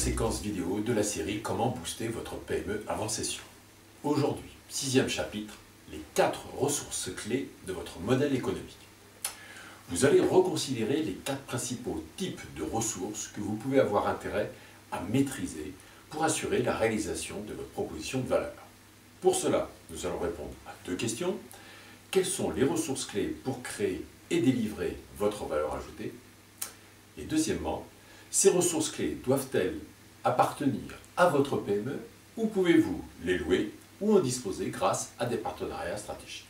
séquence vidéo de la série Comment booster votre PME avant session. Aujourd'hui, 6e chapitre, les 4 ressources clés de votre modèle économique. Vous allez reconsidérer les 4 principaux types de ressources que vous pouvez avoir intérêt à maîtriser pour assurer la réalisation de votre proposition de valeur. Pour cela, nous allons répondre à 2 questions. Quelles sont les ressources clés pour créer et délivrer votre valeur ajoutée? Et deuxièmement, ces ressources clés doivent-elles appartenir à votre PME ou pouvez-vous les louer ou en disposer grâce à des partenariats stratégiques?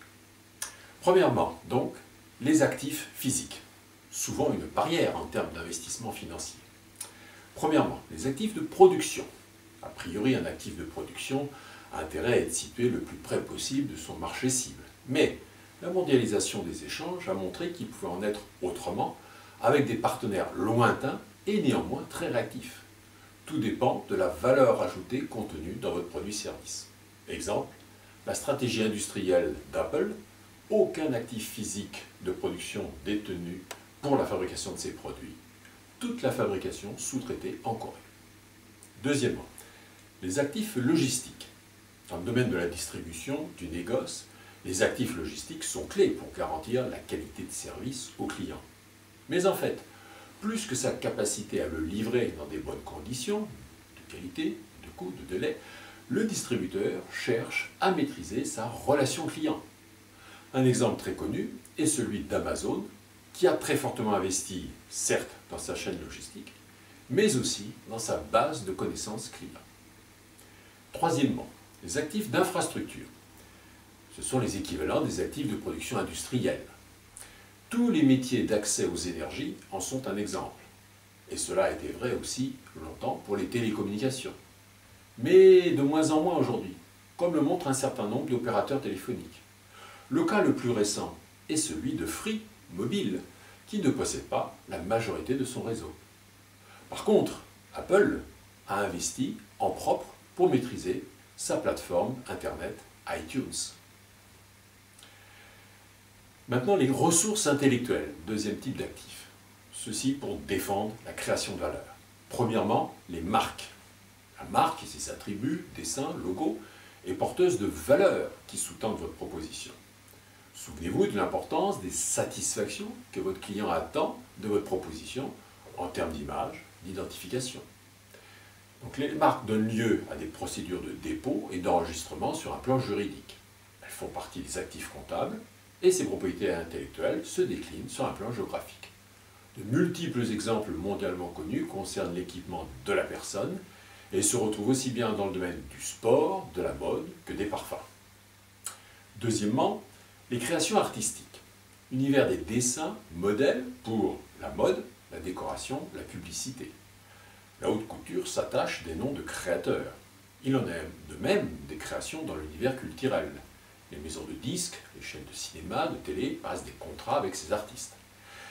Premièrement, donc, les actifs physiques, souvent une barrière en termes d'investissement financier. Premièrement, les actifs de production. A priori, un actif de production a intérêt à être situé le plus près possible de son marché cible. Mais la mondialisation des échanges a montré qu'il pouvait en être autrement, avec des partenaires lointains et néanmoins très réactifs. Tout dépend de la valeur ajoutée contenue dans votre produit-service. Exemple, la stratégie industrielle d'Apple, aucun actif physique de production détenu pour la fabrication de ses produits, toute la fabrication sous-traitée en Corée. Deuxièmement, les actifs logistiques. Dans le domaine de la distribution, du négoce, les actifs logistiques sont clés pour garantir la qualité de service aux clients. Mais en fait, plus que sa capacité à le livrer dans des bonnes conditions, de qualité, de coût, de délai, le distributeur cherche à maîtriser sa relation client. Un exemple très connu est celui d'Amazon, qui a très fortement investi, certes, dans sa chaîne logistique, mais aussi dans sa base de connaissances clients. Troisièmement, les actifs d'infrastructure. Ce sont les équivalents des actifs de production industrielle. Tous les métiers d'accès aux énergies en sont un exemple. Et cela a été vrai aussi longtemps pour les télécommunications. Mais de moins en moins aujourd'hui, comme le montre un certain nombre d'opérateurs téléphoniques. Le cas le plus récent est celui de Free Mobile, qui ne possède pas la majorité de son réseau. Par contre, Apple a investi en propre pour maîtriser sa plateforme Internet iTunes. Maintenant, les ressources intellectuelles, deuxième type d'actifs. Ceci pour défendre la création de valeur. Premièrement, les marques. La marque et ses attributs, dessins, logos, est porteuse de valeurs qui sous-tendent votre proposition. Souvenez-vous de l'importance des satisfactions que votre client attend de votre proposition en termes d'image, d'identification. Donc les marques donnent lieu à des procédures de dépôt et d'enregistrement sur un plan juridique. Elles font partie des actifs comptables et ces propriétés intellectuelles se déclinent sur un plan géographique. De multiples exemples mondialement connus concernent l'équipement de la personne et se retrouvent aussi bien dans le domaine du sport, de la mode que des parfums. Deuxièmement, les créations artistiques. Univers des dessins, modèles pour la mode, la décoration, la publicité. La haute couture s'attache des noms de créateurs. Il en est de même des créations dans l'univers culturel. Les maisons de disques, les chaînes de cinéma, de télé passent des contrats avec ces artistes.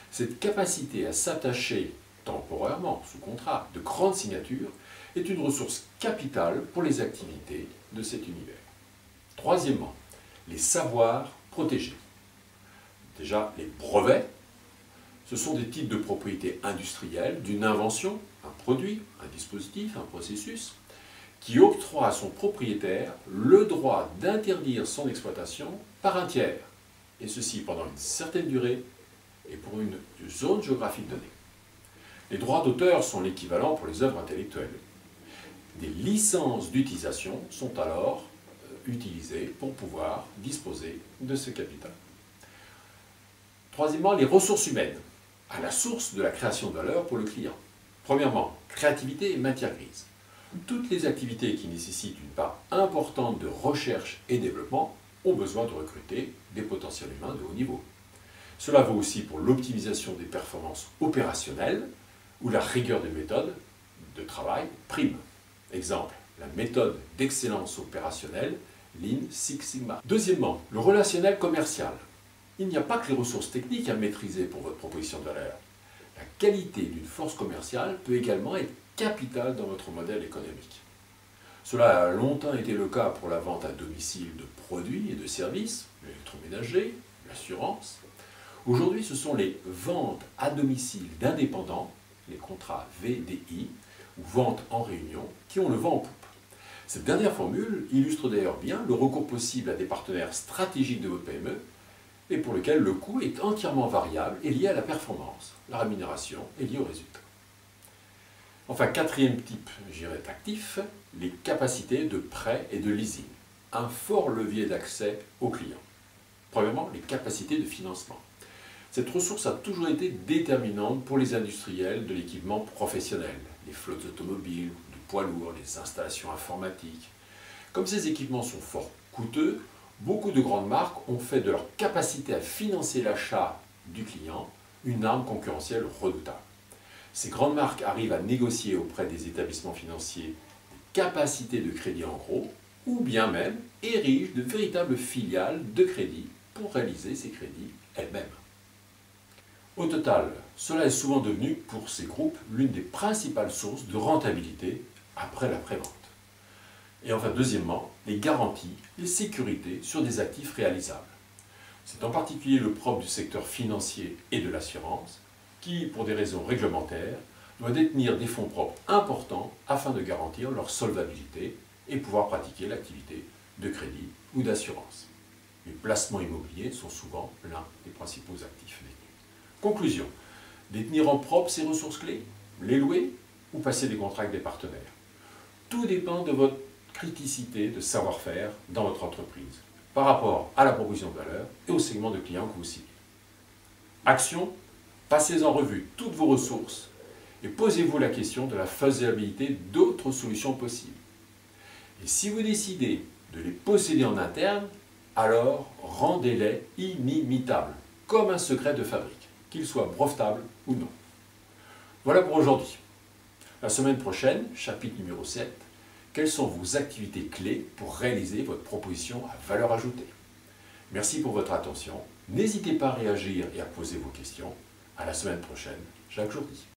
Cette capacité à s'attacher temporairement, sous contrat, de grandes signatures est une ressource capitale pour les activités de cet univers. Troisièmement, les savoirs protégés. Déjà, les brevets, ce sont des titres de propriété industrielle d'une invention, un produit, un dispositif, un processus, qui octroie à son propriétaire le droit d'interdire son exploitation par un tiers, et ceci pendant une certaine durée et pour une zone géographique donnée. Les droits d'auteur sont l'équivalent pour les œuvres intellectuelles. Des licences d'utilisation sont alors utilisées pour pouvoir disposer de ce capital. Troisièmement, les ressources humaines, à la source de la création de valeur pour le client. Premièrement, créativité et matière grise. Toutes les activités qui nécessitent une part importante de recherche et développement ont besoin de recruter des potentiels humains de haut niveau. Cela vaut aussi pour l'optimisation des performances opérationnelles où la rigueur des méthodes de travail prime. Exemple, la méthode d'excellence opérationnelle Lean Six Sigma. Deuxièmement, le relationnel commercial. Il n'y a pas que les ressources techniques à maîtriser pour votre proposition de valeur. La qualité d'une force commerciale peut également être capitale dans votre modèle économique. Cela a longtemps été le cas pour la vente à domicile de produits et de services, l'électroménager, l'assurance. Aujourd'hui, ce sont les ventes à domicile d'indépendants, les contrats VDI, ou vente en réunion qui ont le vent en poupe. Cette dernière formule illustre d'ailleurs bien le recours possible à des partenaires stratégiques de votre PME et pour lequel le coût est entièrement variable et lié à la performance. La rémunération est liée au résultat. Enfin, quatrième type, d'actif, les capacités de prêt et de leasing. Un fort levier d'accès aux clients. Premièrement, les capacités de financement. Cette ressource a toujours été déterminante pour les industriels de l'équipement professionnel, les flottes automobiles, de poids lourds, les installations informatiques. Comme ces équipements sont fort coûteux, beaucoup de grandes marques ont fait de leur capacité à financer l'achat du client une arme concurrentielle redoutable. Ces grandes marques arrivent à négocier auprès des établissements financiers des capacités de crédit en gros, ou bien même érigent de véritables filiales de crédit pour réaliser ces crédits elles-mêmes. Au total, cela est souvent devenu pour ces groupes l'une des principales sources de rentabilité après la prévente. Et enfin, deuxièmement, les garanties, les sécurités sur des actifs réalisables. C'est en particulier le propre du secteur financier et de l'assurance qui, pour des raisons réglementaires, doit détenir des fonds propres importants afin de garantir leur solvabilité et pouvoir pratiquer l'activité de crédit ou d'assurance. Les placements immobiliers sont souvent l'un des principaux actifs détenus. Conclusion, détenir en propre ces ressources clés, les louer ou passer des contrats avec des partenaires. Tout dépend de votre criticité de savoir-faire dans votre entreprise par rapport à la proposition de valeur et au segment de clients que vous ciblez. Action, passez en revue toutes vos ressources et posez-vous la question de la faisabilité d'autres solutions possibles. Et si vous décidez de les posséder en interne, alors rendez-les inimitables, comme un secret de fabrique, qu'il soit brevetable ou non. Voilà pour aujourd'hui. La semaine prochaine, chapitre numéro 7, quelles sont vos activités clés pour réaliser votre proposition à valeur ajoutée? Merci pour votre attention. N'hésitez pas à réagir et à poser vos questions. À la semaine prochaine, Jacques Jourdi.